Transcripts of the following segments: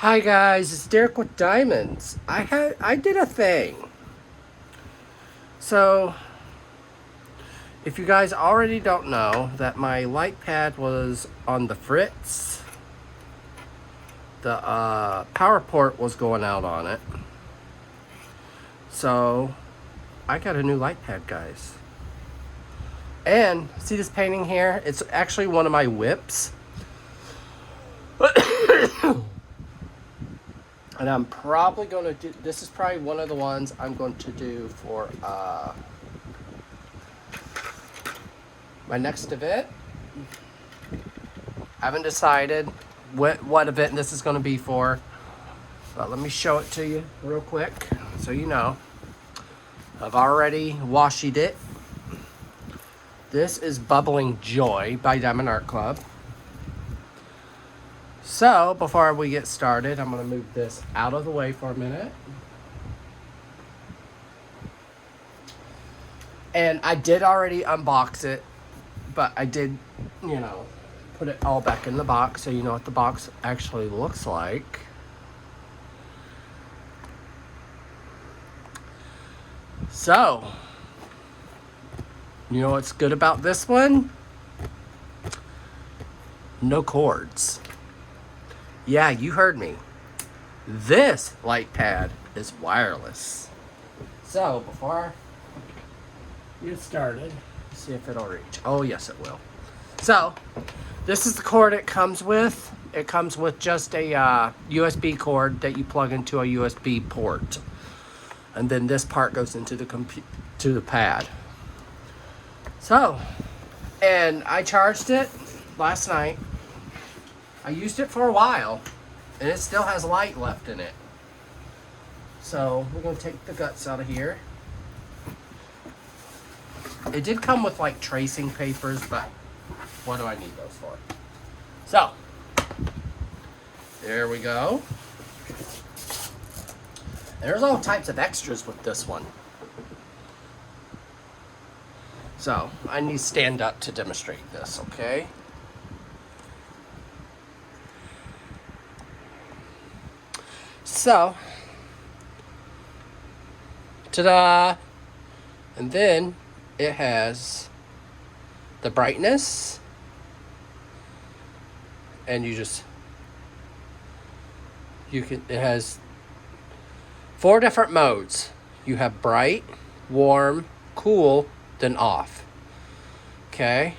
Hi guys, it's Derek with Diamonds. I did a thing. So, if you guys already don't know that my light pad was on the fritz, the power port was going out on it. So, I got a new light pad, guys. And see this painting here? It's actually one of my whips. And I'm probably going to do, this is probably one of the ones I'm going to do for my next event. I haven't decided what event this is going to be for, but let me show it to you real quick so you know. I've already washied it. This is Bubbling Joy by Diamond Art Club. So, before we get started, I'm going to move this out of the way for a minute. And I did already unbox it, but I did, put it all back in the box so you know what the box actually looks like. So, you know what's good about this one? No cords. Yeah, you heard me. This light pad is wireless. So, before I get started, let's see if it'll reach. Oh, yes, it will. So, this is the cord it comes with. It comes with just a USB cord that you plug into a USB port. And then this part goes into the pad. So, and I charged it last night. I used it for a while, and it still has light left in it. So we're going to take the guts out of here. It did come with like tracing papers, but what do I need those for? So, there we go. There's all types of extras with this one. So, I need to stand up to demonstrate this, okay? So, ta-da! And then it has the brightness, and it has 4 different modes. You have bright, warm, cool, then off. Okay?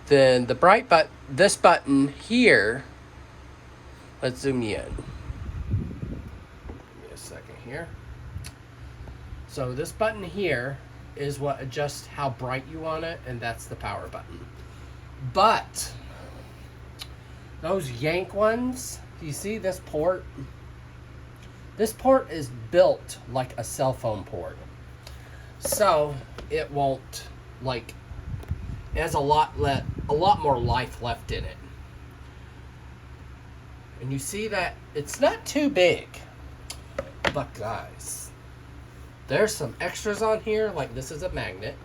Then the bright this button here, let's zoom you in. Give me a second here. So this button here is what adjusts how bright you want it, and that's the power button. But those yank ones, you see this port? This port is built like a cell phone port. So it won't, it has a lot more life left in it. And you see that it's not too big. But guys, there's some extras on here, like this is a magnet.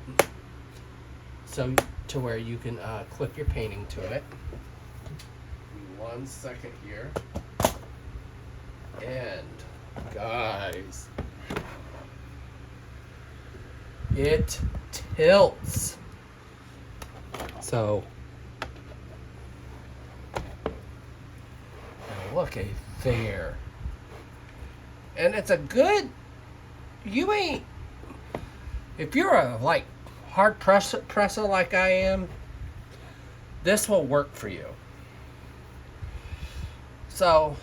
So to where you can clip your painting to it. 1 second here. And guys, it tilts. So look at there. And it's a good, if you're a hard presser like I am, this will work for you. So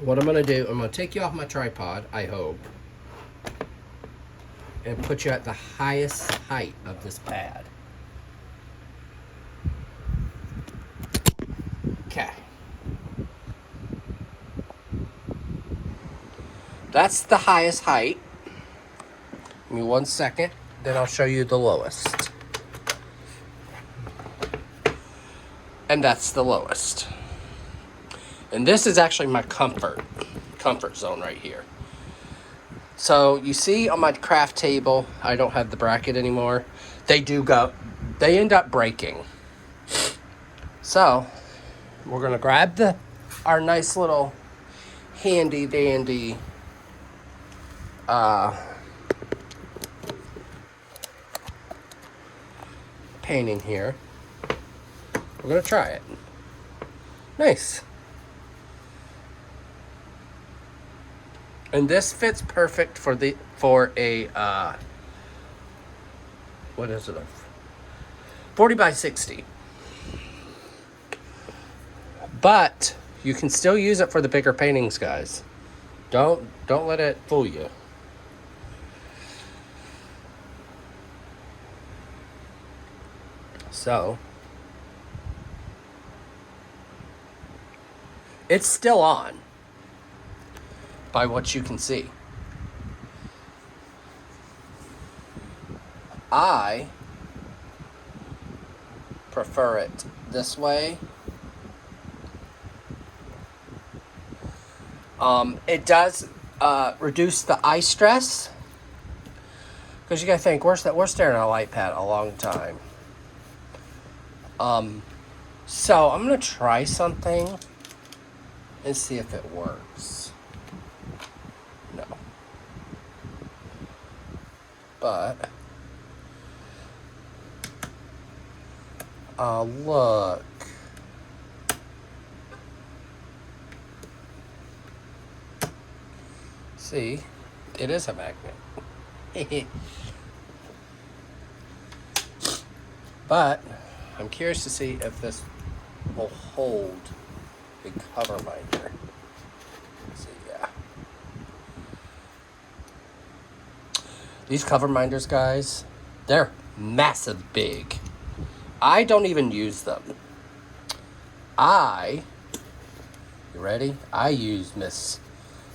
what I'm going to do, I'm going to take you off my tripod, I hope, and put you at the highest height of this pad. Okay. That's the highest height. Give me 1 second, then I'll show you the lowest. And that's the lowest. And this is actually my comfort zone right here. So you see on my craft table, I don't have the bracket anymore. They end up breaking. So, we're going to grab our nice little handy dandy painting here. We're going to try it. Nice. And this fits perfect for a what is it? 40 by 60. But you can still use it for the bigger paintings, guys. Don't let it fool you. So, it's still on by what you can see. I prefer it this way. It does reduce the eye stress, because you gotta think we're staring at a light pad a long time. So I'm gonna try something and see if it works. No, but look. See, it is a magnet. But I'm curious to see if this will hold a cover minder. Let's see, yeah. These cover minders, guys, they're massive big. I don't even use them. You ready? I use Miss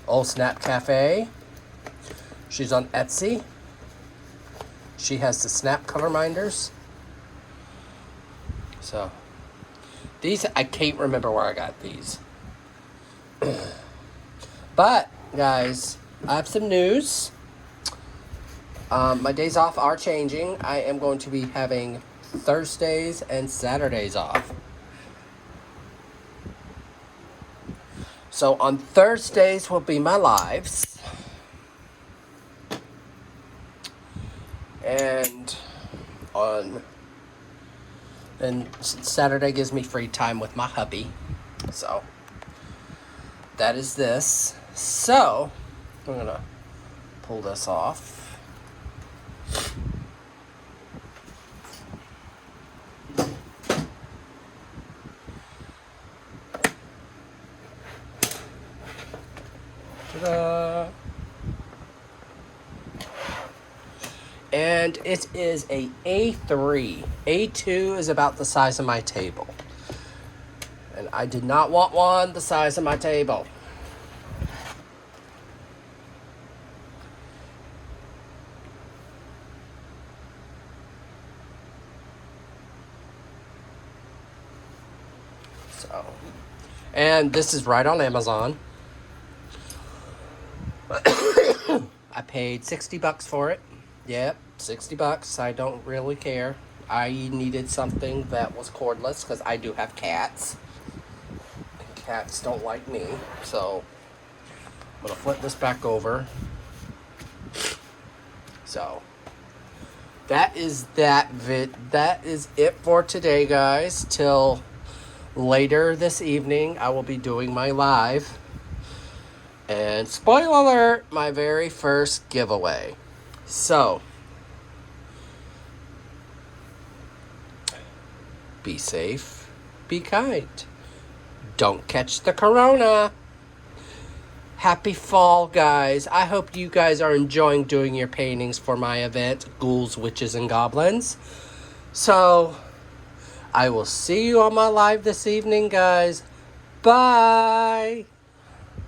Old Snap Cafe. She's on Etsy. She has the snap cover minders. So, these, I can't remember where I got these. But, guys, I have some news. My days off are changing. I am going to be having Thursdays and Saturdays off. So on Thursdays will be my lives. And Saturday gives me free time with my hubby. So that is this. So I'm gonna pull this off. Ta-da. And it is a A3. A2 is about the size of my table. And I did not want one the size of my table. So, and this is right on Amazon. I paid $60 for it. Yep, $60. I don't really care. I needed something that was cordless because I do have cats. And cats don't like me. So I'm gonna flip this back over. So that is that is it for today, guys. Till later this evening, I will be doing my live. And spoiler alert, my very first giveaway. So, be safe, be kind. Don't catch the corona. Happy fall, guys. I hope you guys are enjoying doing your paintings for my event, Ghouls, Witches, and Goblins. So, I will see you on my live this evening, guys. Bye.